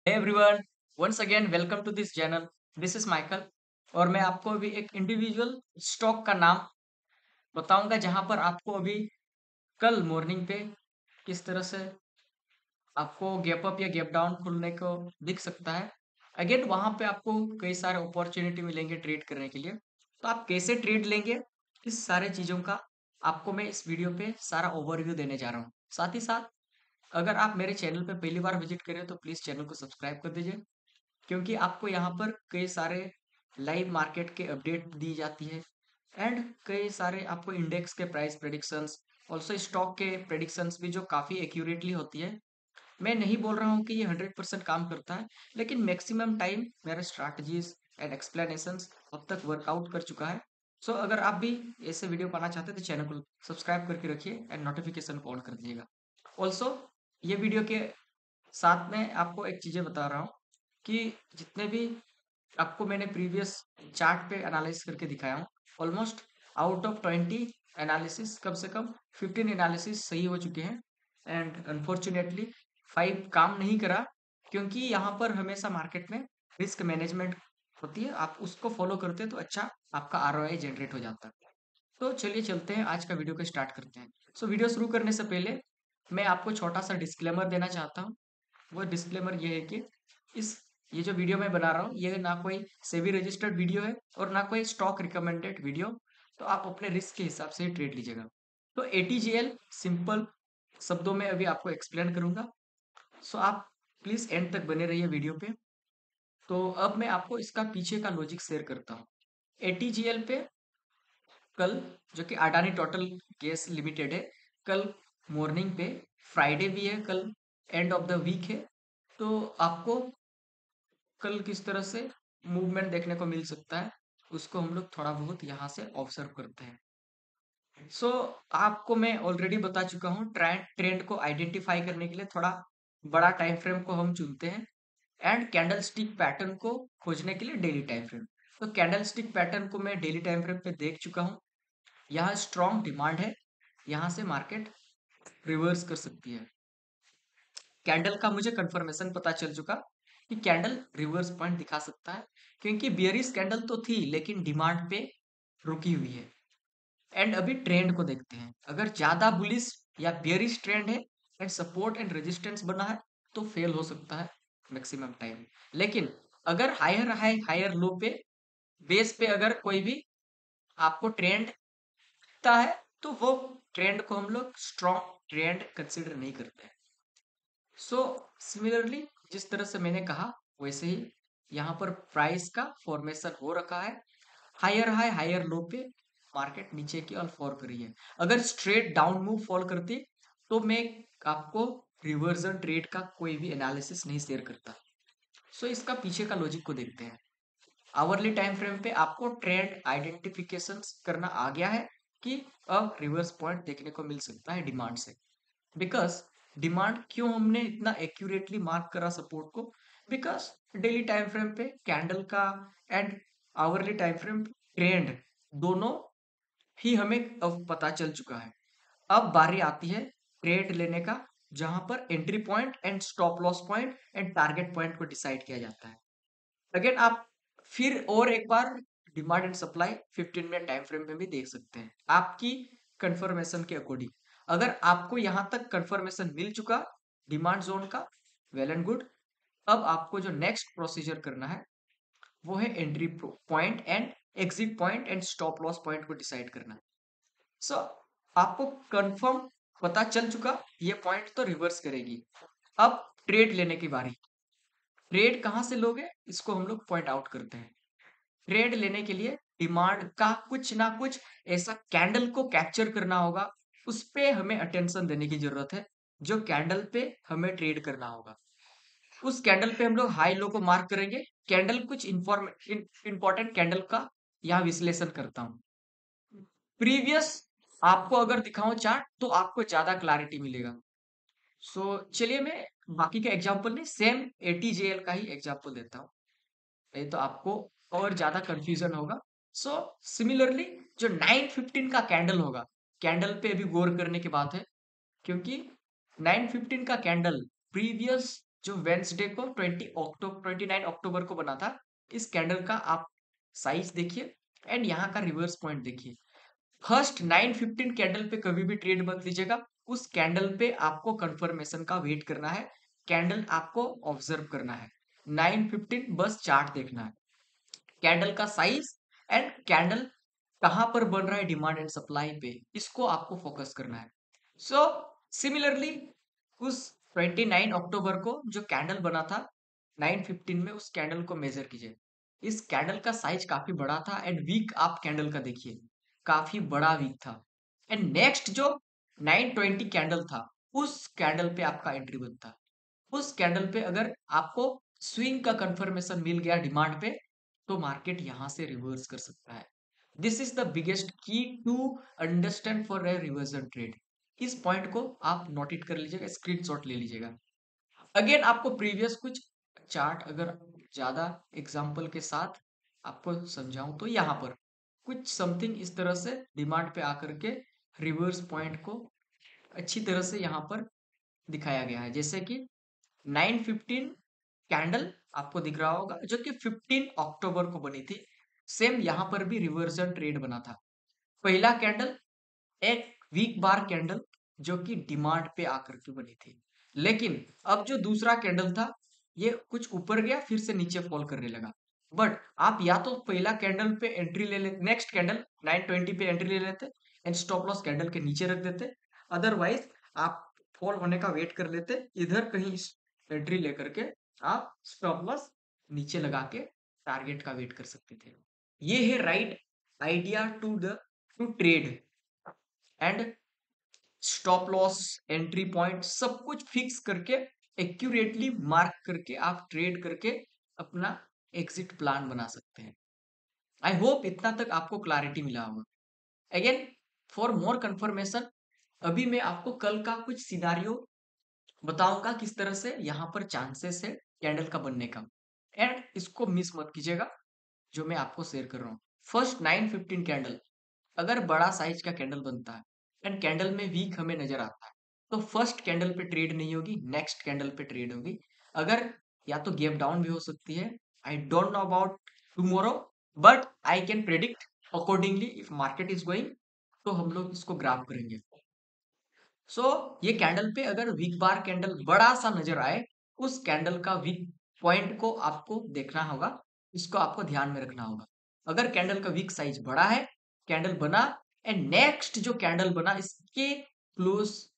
Hey everyone, once again welcome to this channel. This is Michael और मैं आपको अभी एक इंडिविजुअल स्टॉक का नाम बताऊंगा जहां पर आपको अभी कल मॉर्निंग पे किस तरह से आपको गैप अप या गैप डाउन खुलने को दिख सकता है। अगेन वहां पे आपको कई सारे अपॉर्चुनिटी मिलेंगे ट्रेड करने के लिए। तो आप कैसे ट्रेड लेंगे, इस सारे चीजों का आपको मैं इस वीडियो पे सारा ओवरव्यू देने जा रहा हूँ। साथ ही साथ अगर आप मेरे चैनल पे पहली बार विजिट करें तो प्लीज चैनल को सब्सक्राइब कर दीजिए, क्योंकि आपको यहाँ पर कई सारे लाइव मार्केट के अपडेट दी जाती है एंड कई सारे आपको इंडेक्स के प्राइस प्रेडिक्शंस, ऑल्सो स्टॉक के प्रेडिक्शंस भी जो काफ़ी एक्यूरेटली होती है। मैं नहीं बोल रहा हूँ कि ये 100% काम करता है, लेकिन मैक्सिमम टाइम मेरे स्ट्रैटेजीज एंड एक्सप्लेनेशंस अब तक वर्कआउट कर चुका है। सो अगर आप भी ऐसे वीडियो पाना चाहते हैं तो चैनल को सब्सक्राइब करके रखिए एंड नोटिफिकेशन को ऑन कर दीजिएगा। ऑल्सो ये वीडियो के साथ में आपको एक चीज़ें बता रहा हूँ कि जितने भी आपको मैंने प्रीवियस चार्ट पे एनालिसिस करके दिखाया हूँ, ऑलमोस्ट आउट ऑफ 20 एनालिसिस कम से कम 15 एनालिसिस सही हो चुके हैं एंड अनफॉर्चुनेटली 5 काम नहीं करा, क्योंकि यहाँ पर हमेशा मार्केट में रिस्क मैनेजमेंट होती है। आप उसको फॉलो करते हैं तो अच्छा आपका आरओआई जनरेट हो जाता है। तो चलिए चलते हैं, आज का वीडियो को स्टार्ट करते हैं। सो वीडियो शुरू करने से पहले मैं आपको छोटा सा डिस्क्लेमर देना चाहता हूँ। वो डिस्क्लेमर ये है कि इस ये जो वीडियो मैं बना रहा हूँ ये ना कोई सेबी रजिस्टर्ड वीडियो है और ना कोई स्टॉक रिकमेंडेड वीडियो। तो आप अपने रिस्क के हिसाब से ही ट्रेड लीजिएगा। तो एटीजीएल सिंपल शब्दों में अभी आपको एक्सप्लेन करूंगा। सो आप प्लीज एंड तक बने रहिए वीडियो पे। तो अब मैं आपको इसका पीछे का लॉजिक शेयर करता हूँ। एटीजीएल पे कल, जो कि अडानी टोटल गैस लिमिटेड है, कल मॉर्निंग पे, फ्राइडे भी है, कल एंड ऑफ द वीक है। तो आपको कल किस तरह से मूवमेंट देखने को मिल सकता है उसको हम लोग थोड़ा बहुत यहाँ से ऑब्जर्व करते हैं। सो आपको मैं ऑलरेडी बता चुका हूँ, ट्रेंड ट्रेंड को आइडेंटिफाई करने के लिए थोड़ा बड़ा टाइम फ्रेम को हम चुनते हैं एंड कैंडल स्टिक पैटर्न को खोजने के लिए डेली टाइम फ्रेम। तो कैंडल स्टिक पैटर्न को मैं डेली टाइम फ्रेम पे देख चुका हूँ। यहाँ स्ट्रॉन्ग डिमांड है, यहाँ से मार्केट रिवर्स कर सकती है। कैंडल का मुझे कंफर्मेशन पता चल चुका कि कैंडल रिवर्स पॉइंट दिखा सकता है, क्योंकि बियरिश कैंडल तो थी लेकिन डिमांड पे रुकी हुई है। एंड अभी ट्रेंड को देखते हैं, अगर ज्यादा बुलिश या बियरिश ट्रेंड है एंड सपोर्ट एंड रेजिस्टेंस बना है तो फेल हो सकता है मैक्सिमम टाइम। लेकिन अगर हायर हाई हायर लो पे बेस पे अगर कोई भी आपको ट्रेंड दिखता है तो वो ट्रेंड को हम लोग स्ट्रॉन्ग ट्रेंड कंसिडर नहीं करते हैं। सो सिमिलरली जिस तरह से मैंने कहा वैसे ही यहाँ पर प्राइस का फॉर्मेशन हो रखा है। हायर हाई हायर लो पे मार्केट नीचे की ओर फॉल करी है। अगर स्ट्रेट डाउन मूव फॉल करती तो मैं आपको रिवर्जन ट्रेड का कोई भी एनालिसिस नहीं शेयर करता। सो इसका पीछे का लॉजिक को देखते हैं। आवरली टाइम फ्रेम पे आपको ट्रेंड आइडेंटिफिकेशन करना आ गया है कि अब रिवर्स पॉइंट देखने को मिल सकता है डिमांड से। बिकॉज डिमांड क्यों हमने इतना एक्यूरेटली मार्क करा सपोर्ट को, बिकॉज डेली टाइम फ्रेम पे कैंडल का and hourly time frame trend दोनों ही हमें अब पता चल चुका है। अब बारी आती है ट्रेड लेने का, जहां पर entry point and stop loss point and target point को डिसाइड किया जाता है। अगेन आप फिर और एक बार demand and supply 15 minute time frame में भी देख सकते हैं आपकी कंफर्मेशन के अकॉर्डिंग। अगर आपको यहां तक कंफर्मेशन मिल चुका डिमांड जोन का, वेल एंड गुड। अब आपको जो नेक्स्ट प्रोसीजर करना है वो है entry point and exit point and stop loss point को डिसाइड करना। सो आपको कंफर्म पता चल चुका ये पॉइंट तो रिवर्स करेगी। अब ट्रेड लेने की बारी। ट्रेड कहां से लोगे इसको हम लोग पॉइंट आउट करते हैं। ट्रेड लेने के लिए डिमांड का कुछ ना कुछ ऐसा कैंडल को कैप्चर करना होगा, उस पे हमें अटेंशन देने की जरूरत है। जो कैंडल पे हमें ट्रेड करना होगा, उस कैंडल पे हम लोग हाई लो को मार्क करेंगे। कैंडल कुछ इंपॉर्टेंट कैंडल का यहाँ विश्लेषण करता हूँ। प्रीवियस आपको अगर दिखाऊं चार्ट तो आपको ज्यादा क्लैरिटी मिलेगा। सो चलिए मैं बाकी का एग्जांपल नहीं, सेम एटीजेएल का ही एग्जांपल देता हूँ, नहीं तो आपको और ज्यादा कंफ्यूजन होगा। सो सिमिलरली जो 915 का कैंडल होगा, कैंडल पे अभी गौर करने की बात है, क्योंकि 915 का कैंडल प्रीवियस जो वेंसडे को 29 अक्टूबर को बना था, इस कैंडल का आप साइज देखिए एंड यहाँ का रिवर्स पॉइंट देखिए। फर्स्ट 9:15 कैंडल पे कभी भी ट्रेड मत लीजिएगा। उस कैंडल पे आपको कंफर्मेशन का वेट करना है, कैंडल आपको ऑब्जर्व करना है। 9:15 बस चार्ट देखना है, कैंडल का साइज एंड कैंडल कहां पर बन रहा है डिमांड एंड सप्लाई पे, इसको आपको फोकस करना है। सो सिमिलरली उस 29 अक्टूबर को जो कैंडल बना था 9:15 में, उस कैंडल को मेजर कीजिए। इस कैंडल का साइज काफी बड़ा था एंड वीक आप कैंडल का देखिए, काफी बड़ा वीक था। एंड नेक्स्ट जो 9:20 कैंडल था, उस कैंडल पे आपका एंट्री बनता। उस कैंडल पे अगर आपको स्विंग का कंफर्मेशन मिल गया डिमांड पे, तो मार्केट यहां से रिवर्स कर सकता है। This is the biggest key to understand for a reversion trade. इस पॉइंट को आप नोटिट कर लीजिएगा, स्क्रीनशॉट ले लीजिएगा। अगेन आपको प्रीवियस कुछ चार्ट अगर ज्यादा एग्जांपल के साथ आपको समझाऊं, तो यहाँ पर कुछ समथिंग इस तरह से डिमांड पे आकर के रिवर्स पॉइंट को अच्छी तरह से यहाँ पर दिखाया गया है। जैसे कि 9:15 कैंडल आपको दिख रहा होगा, जो कि 15 अक्टूबर को बनी थी। सेम यहां पर भी रिवर्जन ट्रेड बना था। पहला कैंडल एक वीक बार कैंडल जो कि डिमांड पे आकर के बनी थी, लेकिन अब जो दूसरा कैंडल था, ये कुछ ऊपर गया फिर से नीचे फॉल करने लगा। बट आप या तो पहला कैंडल पे एंट्री ले लेते, नेक्स्ट कैंडल 9:20 पे एंट्री ले लेते एंड स्टॉप लॉस कैंडल के नीचे रख देते। अदरवाइज आप फॉल होने का वेट कर लेते, इधर कहीं एंट्री लेकर के आप स्टॉप लॉस नीचे लगा के टारगेट का वेट कर सकते थे। ये है right idea to trade and stop loss, entry point सब कुछ फिक्स करके एक्यूरेटली मार्क करके आप ट्रेड करके अपना एग्जिट प्लान बना सकते हैं। आई होप इतना तक आपको क्लैरिटी मिला होगा। अगेन फॉर मोर कंफर्मेशन, अभी मैं आपको कल का कुछ सिनारियो बताऊंगा किस तरह से यहाँ पर चांसेस है कैंडल का बनने का, एंड इसको मिस मत कीजिएगा जो मैं आपको शेयर कर रहा हूँ। फर्स्ट 9:15 कैंडल अगर बड़ा साइज का कैंडल बनता है एंड कैंडल में वीक हमें नजर आता है, तो फर्स्ट कैंडल पे ट्रेड नहीं होगी, नेक्स्ट कैंडल पे ट्रेड होगी। अगर या तो गैप डाउन भी हो सकती है, I don't know about tomorrow, but I can predict accordingly if market is going, तो हम लोग इसको ग्राफ करेंगे। सो ये कैंडल पे अगर वीक बार कैंडल बड़ा सा नजर आए, उस कैंडल का वीक पॉइंट को आपको देखना होगा, इसको आपको ध्यान में रखना होगा। अगर कैंडल का वीक साइज बड़ा है, कैंडल बना एंड नेक्स्ट जो कैंडल बना इसके क्लोज,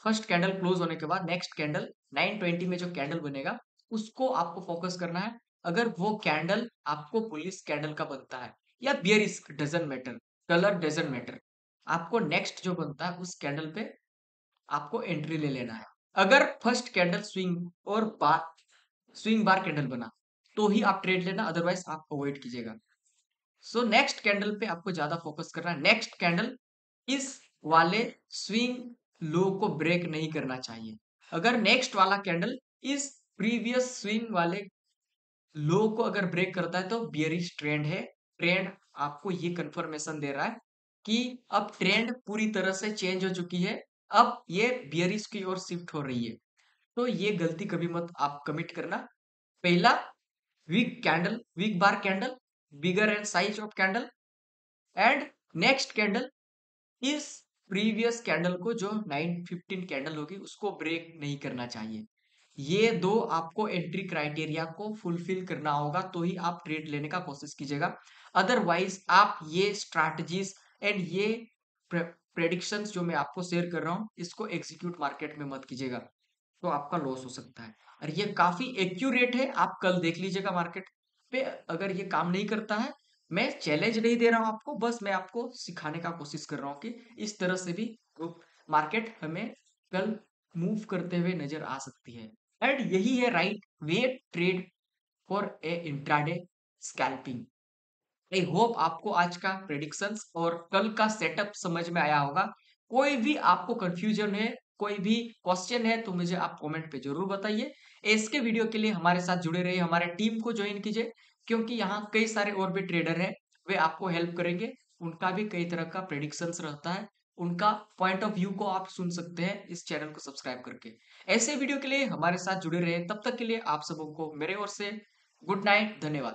फर्स्ट कैंडल क्लोज होने के बाद नेक्स्ट कैंडल 9:20 में जो कैंडल बनेगा, उसको आपको फोकस करना है। अगर वो कैंडल आपको बुलिश कैंडल का बनता है या bearish, doesn't matter, colour doesn't matter, आपको नेक्स्ट जो बनता है उस कैंडल पे आपको एंट्री ले लेना है। अगर फर्स्ट कैंडल स्विंग बार कैंडल बना, तो ही आप ट्रेड लेना, अदरवाइज आप अवॉइड कीजिएगा। सो नेक्स्ट कैंडल पे आपको ज्यादा फोकस करना है। नेक्स्ट कैंडल इस वाले स्विंग लो को ब्रेक नहीं करना चाहिए। अगर नेक्स्ट वाला कैंडल इस प्रीवियस स्विंग वाले लो को अगर ब्रेक करता है, तो बियरिश ट्रेंड है। ट्रेंड आपको ये कंफर्मेशन दे रहा है कि अब ट्रेंड पूरी तरह से चेंज हो चुकी है, अब ये बियरिश की ओर शिफ्ट हो रही है। तो ये गलती कभी मत आप कमिट करना। पहला weak candle, weak bar candle, bigger and size of candle, and next candle इस प्रीवियस कैंडल को जो 9:15 कैंडल होगी उसको ब्रेक नहीं करना चाहिए। ये दो आपको एंट्री क्राइटेरिया को फुलफिल करना होगा, तो ही आप ट्रेड लेने का कोशिश कीजिएगा। अदरवाइज आप ये स्ट्रैटेजीज एंड ये प्रेडिक्शंस जो मैं आपको शेयर कर रहा हूँ, इसको एग्जीक्यूट मार्केट में मत कीजिएगा, तो आपका लॉस हो सकता है। और ये काफी एक्यूरेट है, आप कल देख लीजिएगा मार्केट पे। अगर ये काम नहीं करता है, मैं चैलेंज नहीं दे रहा हूं आपको, बस मैं आपको सिखाने का कोशिश कर रहा हूँ कि इस तरह से भी मार्केट हमें कल मूव करते हुए नजर आ सकती है। एंड यही है right way trade for a intraday scalping. I hope आपको आज का प्रेडिक्शंस और कल का सेटअप समझ में आया होगा। कोई भी आपको कंफ्यूजन है, कोई भी क्वेश्चन है, तो मुझे आप कमेंट पे जरूर बताइए। इसके वीडियो के लिए हमारे साथ जुड़े रहिए, हमारे टीम को ज्वाइन कीजिए, क्योंकि यहाँ कई सारे और भी ट्रेडर हैं, वे आपको हेल्प करेंगे। उनका भी कई तरह का प्रेडिक्शंस रहता है, उनका पॉइंट ऑफ व्यू को आप सुन सकते हैं इस चैनल को सब्सक्राइब करके। ऐसे वीडियो के लिए हमारे साथ जुड़े रहे, तब तक के लिए आप सबों को मेरे ओर से गुड नाइट, धन्यवाद।